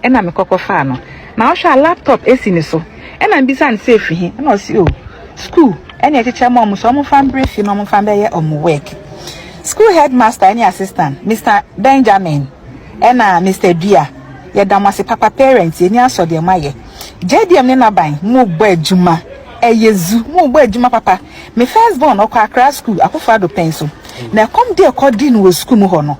ena me kokofa no na ohwa laptop esi ni so ena mbisa nse efi na osi o school ena echeche mom so mo fan brief no mo fan be ye work school headmaster any assistant Mr. Benjamin ena Mr. Dia ye damase papa parents eni aso de maye JDM ne naban mo gbo adwuma eyezu mo gbo adwuma papa me first born okwa Accra school akofo ado penso na come dey according wo school mu ho no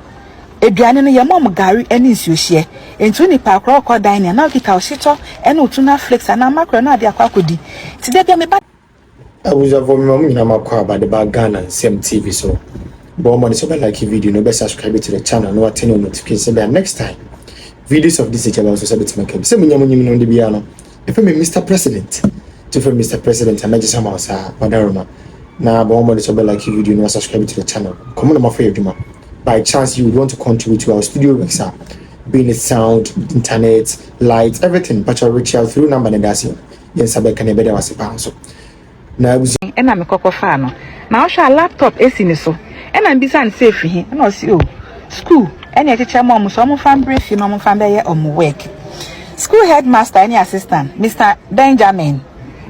eduane no ye mom gari eni nsuo hye entu ni pa akro okọ dan na okita ohito eni otuna flex na makro na ade akwakodi ti de me ba abuja for me mom nyina makwa ba de ba Ghana CMTV so but money so like video no be subscribe to the channel no attend on notification that next time videos of this channel also submit to my say munyam no de bia no if me Mr. President to for Mr. President and just somehow sa wadaroma na but money so like video no subscribe to the channel come on my for you by chance you would want to contribute to our studio work sir being it sound internet lights everything but you reach out through number and that's it yes abe can be there was so na ena me kokofa no na ohwa laptop esi ni so ena mbisa nse efi na osi o school ena echeche mom so mo fan brief no mo fan be ye work school headmaster any assistant Mr. Benjamin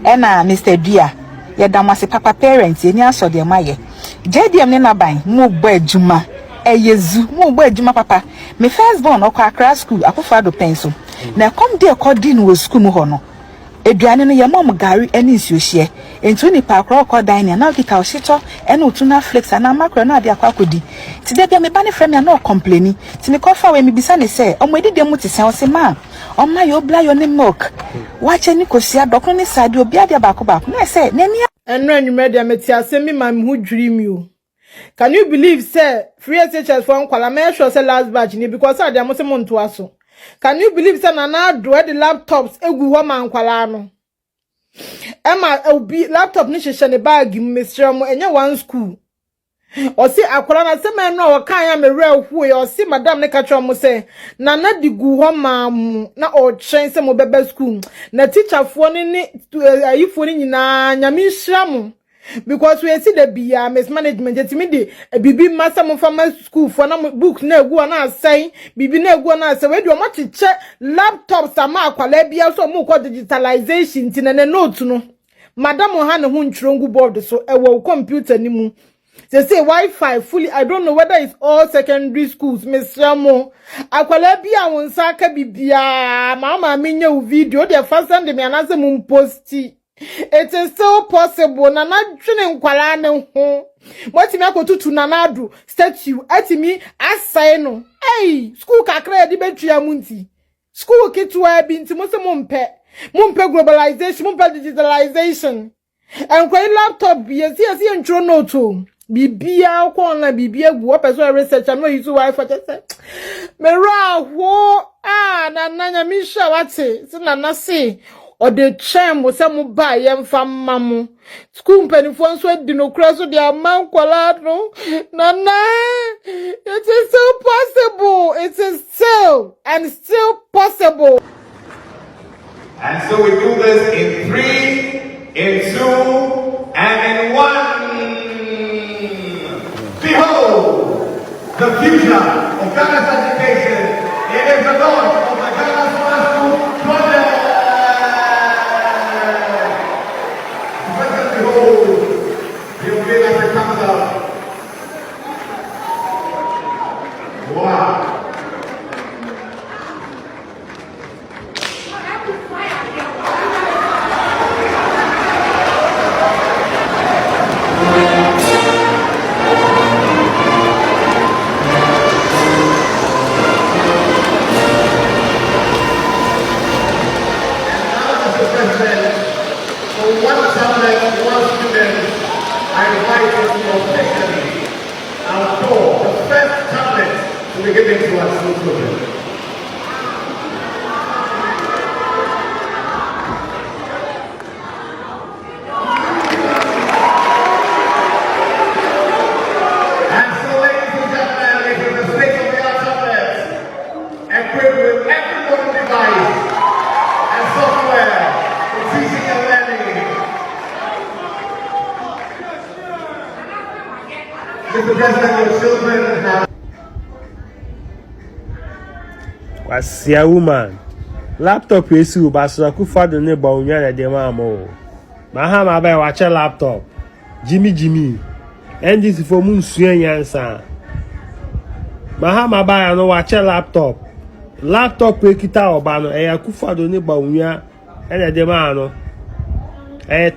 ena Mr. Dia ye damase papa parents eni aso de maye JDM ne naban mo gbo adwuma eyezu mo gbo adwuma papa me first born okwa Accra school akofo ado penso na come dey according wo school mu ho no eduane no ye mom gari eni nsuo hye entu ni pa akro okọ dan na okita ohito eni otuna flex na makro na ade akwakodi ti de me ba ne frame ya na complaini ti me kofa we me bisa ne se omo edide mu ti se o se ma oma yo bla yo ne milk wache ni kosia dokro ni sade obi ade baako na se nani enno anwuma dia meti asemi mam hu dream you. Can you believe say free SHS for nkwala make sure say last batch ni because ade amose mo nto aso. Can you believe say na do the laptops egu ho man nkwala no. Emma obi laptop ni hyehyɛ ne bag mu mesrɛ mo enye one school. Osi akwala na se man no kan ya merɛ hu ye osi madam ne ka kyerɛ mo say na di gu ho ma mu na o twɛn se mo bebe school na teacher fo ni ayifo ni nyina nyame hyira mo. Because we see the mismanagement etimi de bibi massa mo from school for na books na egu na asai bibi na egu na asai we do ma cheche laptops ama akwala bia so mo ko digitalization ti na note no madam ha ne ho ntrongu board so e wo computer ni mu they say Wi-Fi fully. I don't know whether it's all secondary schools Mr. Mo akwala bia won sa ka bibia mama menye video the first time me anase mo posti. It is still possible. Nana dwene nkwala ne ho. What me akotutu nanadu statue atimi asai no. Hey, school kakra di betua munti. School kitwa bi nti mo se mo mpe globalization, mo mpe digitalization. And kwa laptop bi esi ntro note. Bibia ko na bibia gu opeso research no use Wi-Fi say. Me ra ho na nanya mi sha wate. Se nana se or the charm was some buy yam fam mamu. School penny for so dinocracy so the amount qualado. Nana, it is still possible. It is still and still possible. And so we do this in 3, in 2, and in 1. Behold, the future of Ghana's education. It is the launch of the Ghana Smart School project. Wow. Mr. President, your children have... What's your woman? laptop esi ubasura ku fado ne ba onya na de ma mo mahama ba wa che laptop Jimmy NDC for mun suya nyansa mahama ba ya no wa che laptop ekita oba no e ku fado ne ba onya na de ma no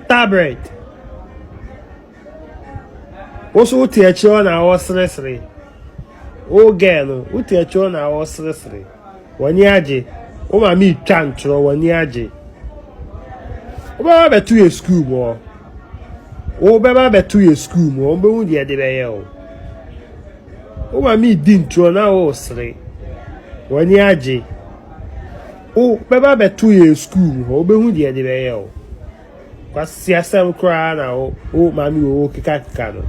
tablet oso uti echo na wo sresre o gelo uti echo na wo sresre wani aje o ma mi twantro wani aje o ba betu ye school mo o ba betu ye school mo o be hu de de be ye o ma mi dintro na o sre wani aje o ba betu ye school o be hu de de be ye o kwa siasa mkra na o ma mi o kika no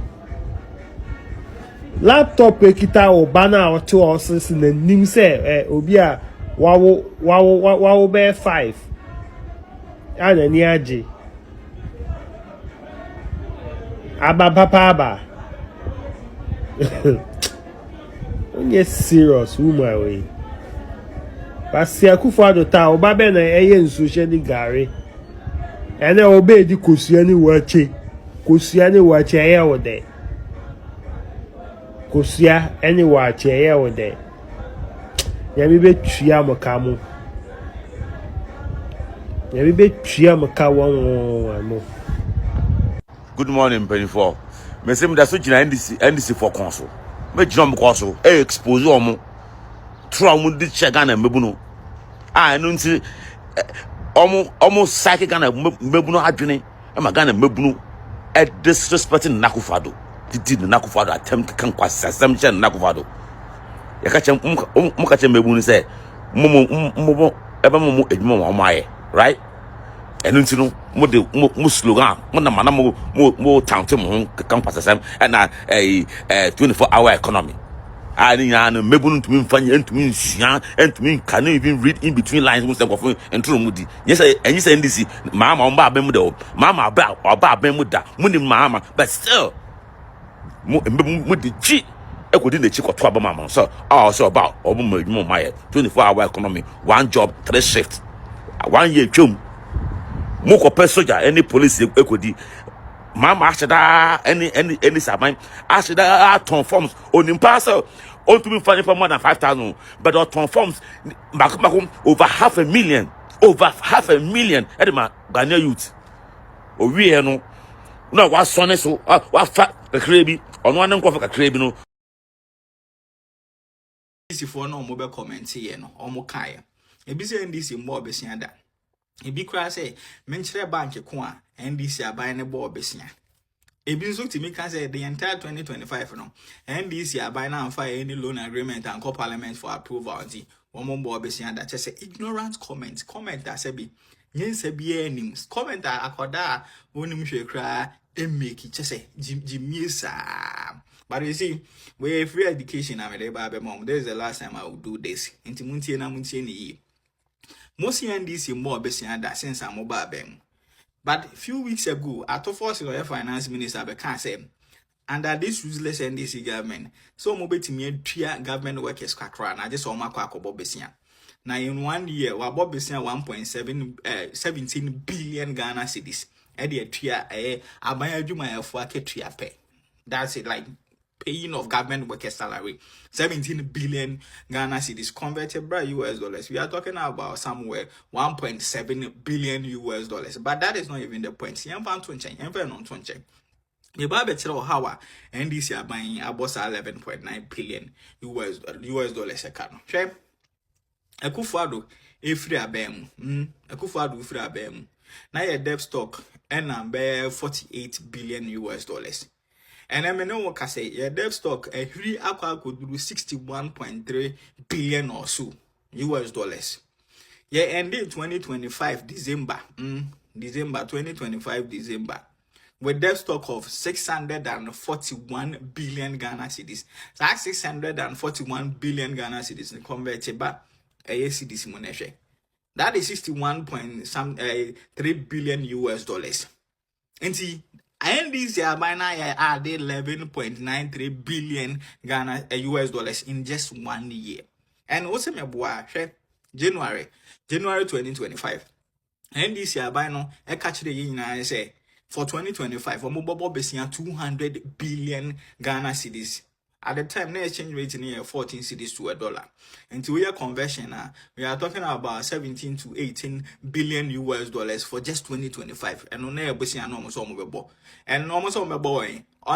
laptop ekita o bana o to o sisi na nim se obi a wawo be 5 ana ni aje aba papa aba onye serious woman we pasi akufado ta o ba be na eye nsu she ni gare ene obe di kosua ni wache eye wo de kosia any watch here with there. Yami be tria makamu. Yami be tria makamu. Good morning, Penny for. Me say me da so gina NDC for council. Me gina mo council e expose omo. Tro mo di che Ghana mebu no. Ah no nti omo psychic Ghana mebu no adwene. E ma Ghana mebu no e disrespecting Nakufado. Did Nakufado attempt can pass assumption Nakufado. Yakachem Mukachem Mebuni said, Momo Ebamu Edmo Maye, right? And you know, Musluga, Monamana more town to can pass assam and a 24-hour economy. I didn't Mebun to mean funny and to mean Sian and to mean can you even read in between lines with them and true moody. Yes, and you say this Mama on Babemudo, Mama about or Babemuda, Munim Mama, but still. Mudi G. Echo didn't check or trouble mamma. So, also about over my 24-hour economy, 1 job, 3 shifts, 1 year chum. Moko per soldier, any police echo di. Mama asked any sabine, asked that turn forms on imparcel, on to be funny for more than 5,000, but our turn forms over 500,000, over 500,000 at my Ghanaian youth. Oh, we no. No, what son is so what fat the crabby on one of a crabby no. This for no mobile comment here no or mokaya. A busy NDC more besianda. A big cry say, mention bank a coin, NDC are buying a ball besia. A business to me can say the entire 2025 no. NDC are buying and fire any loan agreement and call parliament for approval. One more besianda just say ignorant comment that say be. Yes, a be names. Comment that akoda woni mhwe kra make it just say Jimmy but you see, we free education I'm a baby mom. This is the last time I will do this. Into muntie na muntie ni. Most NDC more besia that since I'm mobile bem. But a few weeks ago, I told force the finance minister can say under this useless NDC government, so mobile to me government workers kakra na just saw my kwakobo besia. Now in 1 year, we bought business 17 billion Ghana cedis. Edi etia abaya adwuma yafo aketua pe. That's it, like paying of government workers salary. 17 billion Ghana cedis converted by US dollars. We are talking about somewhere 1.7 billion US dollars. But that is not even the point. Yamfa tonchen, yamfa non tonchen. The Bible tell how NDC are buying about 11.9 billion US dollars a cano. Okay? Akufado efiri abem Akufado efiri abem na your debt stock and be 48 billion US dollars and I mean no can say your debt stock every akwa could do 61.3 billion or so US dollars. Yeah, ended 2025 December 2025 December with debt stock of 641 billion Ghana cedis. That's 641 billion Ghana cedis converted back. That is 61.3 billion US dollars. And see, NDC are by now added 11.93 billion Ghana US dollars in just 1 year. And also, my boy, January 2025. NDC aban no e catch the yin na say for 2025 omobobo besia 200 billion Ghana cedis. At the time, the exchange rate near 14 cedis to $1. Until we are conversion, we are talking about 17 to 18 billion US dollars for just 2025. And on there, we see enormous on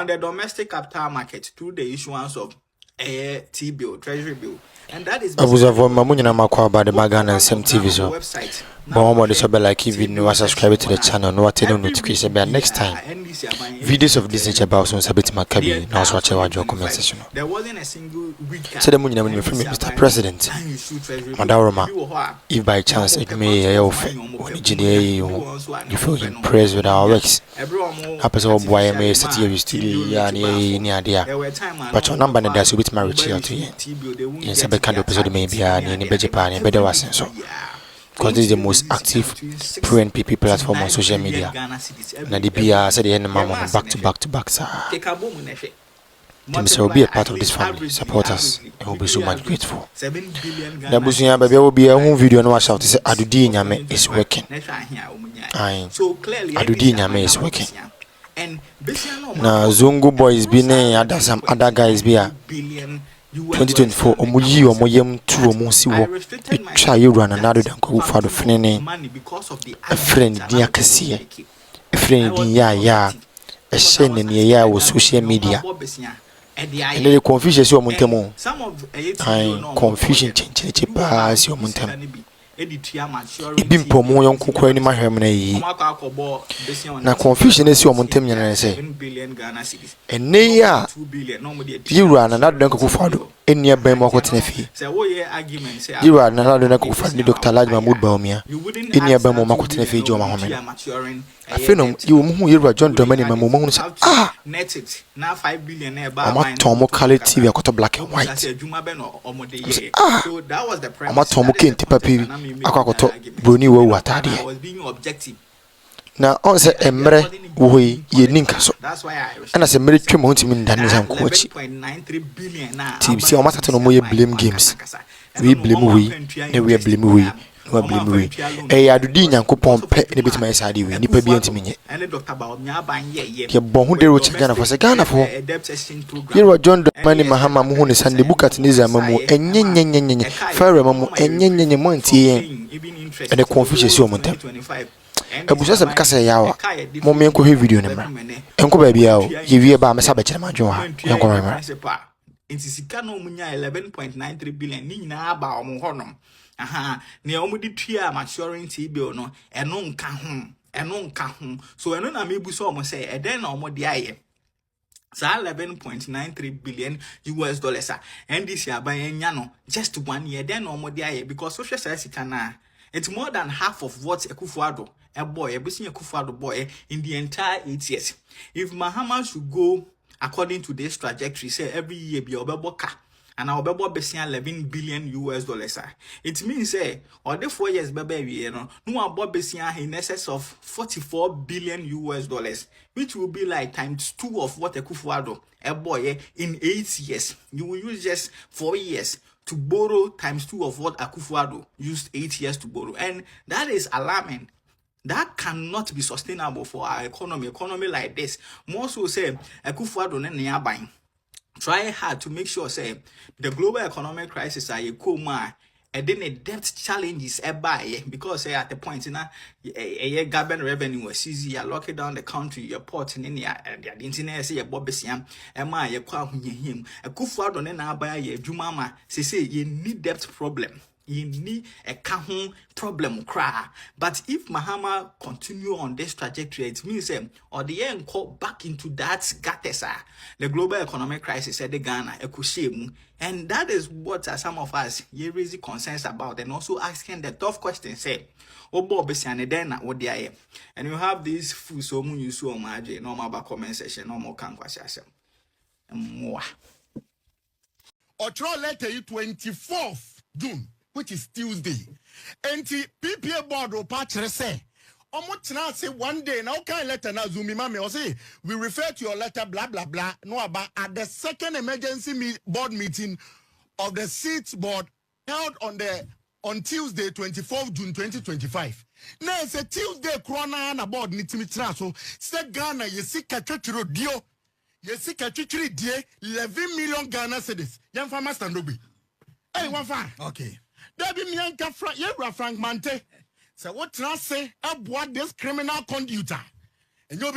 the domestic capital market through the issuance of a T-bill, treasury bill. And that is Abuja mamunyina makwa about the Bagana and some TV so. But one so like if you know subscribe to the channel, no attend notification by next time. Videos of this nature about some sabit makabi now watch your comment section. There wasn't a single week. So the munyina when Mr. President. Madaroma, if by chance it may offer you feel impressed with our works. Happens all boy may sit here studio near there. But your number and that's with marriage here to you. In some kind of episode maybe any Japan and better was so. Because this is the most active pro-NPP platform on social media. Now the BR said the end mama back to back. Teams will be a part of this family. Support us and we'll be so much grateful. The Busunya baby will be a home video and watch out to say Addo Dee Nyame is working. Addo Dee Nyame is working. Now Zungu boys be ne some other guys be a 2024 omuyi omoyem tu omonsi wo etwa yewura another than go for the friend a friend dia kese a friend dia ya a share ne ya wo social media and the confusion si omontemo confusion change pa si omontemo ibimpo mo yonko kwa ni mahwem na yi na confusion si omontem nyana na say enne ya yewura na nadu nko fado enia ban mo akotena fi yewura na nadu nko fado ni Dr. Laj Mahmoud Baumia enia ban mo akotena fi jo ma home afeno yiwo mu yewura John Dramani ma mo hu say na 5 billion na ba ma tomo color TV akoto black and white so that was the premise ma tomo kenti papi akwakoto broni wo atade na on se emre wo ye ninka so ana se mere twem ho ntimi ndane zan ko achi TBC o matata no mo ye blame games we blame we na we blame we no blame we Addo Dee Nyankopon pe ne betima yesade we nipa bi ntimi nye ye bon hu de ro chagana for se Ghana for ye John Dramani Mahama mu hu ne Sunday bukat ni zama mu enyenyenyenyenye fare ma mu enyenyenyenye mo ntie ene confusion si o montem Abuja se beka se yawa mo me enko he video ne mra enko ba bia o ye wie ba me sabe kire ma dwo ha enko mra intisika no munya 11.93 billion ni nyina ba o mo honom ne omudi tua maturing T-bill no eno nka ho so eno na mebu so omo say eden na omo de aye sa 11.93 billion US dollars NDC aban enya no just 1 year then na omo de aye because social service na it's more than half of what Akufo-Addo a boy Akufo-Addo boy in the entire 8 years. If Mahama should go according to this trajectory, say every year be obeboka and our bebo besia 11 billion US dollars. It means say or the 4 years bebe we no about besia in excess of 44 billion US dollars, which will be like times 2 of what Akufo-Addo a boy in 8 years. You will use just 4 years to borrow times 2 of what Akufo-Addo used 8 years to borrow, and that is alarming. That cannot be sustainable for our economy like this. More so say Akufo-Addo ne buying. Try hard to make sure say the global economic crisis are a coma and then the debt challenges because at the point in a government revenue was easy, you lock it down the country, your port in the internet, say a Bobesiam, Emma, your qua him, a Akufo-Addo na buy a Jumama, say you need debt problem. You need a kahun problem cry. But if Mahama continue on this trajectory, it means or the end call back into that gatesa, the global economic crisis at the Ghana, and that is what some of us here raise concerns about, and also asking the tough question, say, oh Bob then what they are. And you have these fools so you so much, no more comment section, no more can more. Or draw letter 24th June, which is Tuesday. And the PPA board will patch say, now say one day, now can letter now Zumi Mame or say, we refer to your letter, blah, blah, blah, no about at the second emergency board meeting of the seats board held on the on Tuesday 24th June 2025 na say Tuesday corona na board ni timi tra so say Ghana yesika twetwero dio yesika twetwere die 11 million Ghana cedis yemfa master ndobi wafa okay there be mianka Frank Mante say what tra say aboa this criminal conductor and you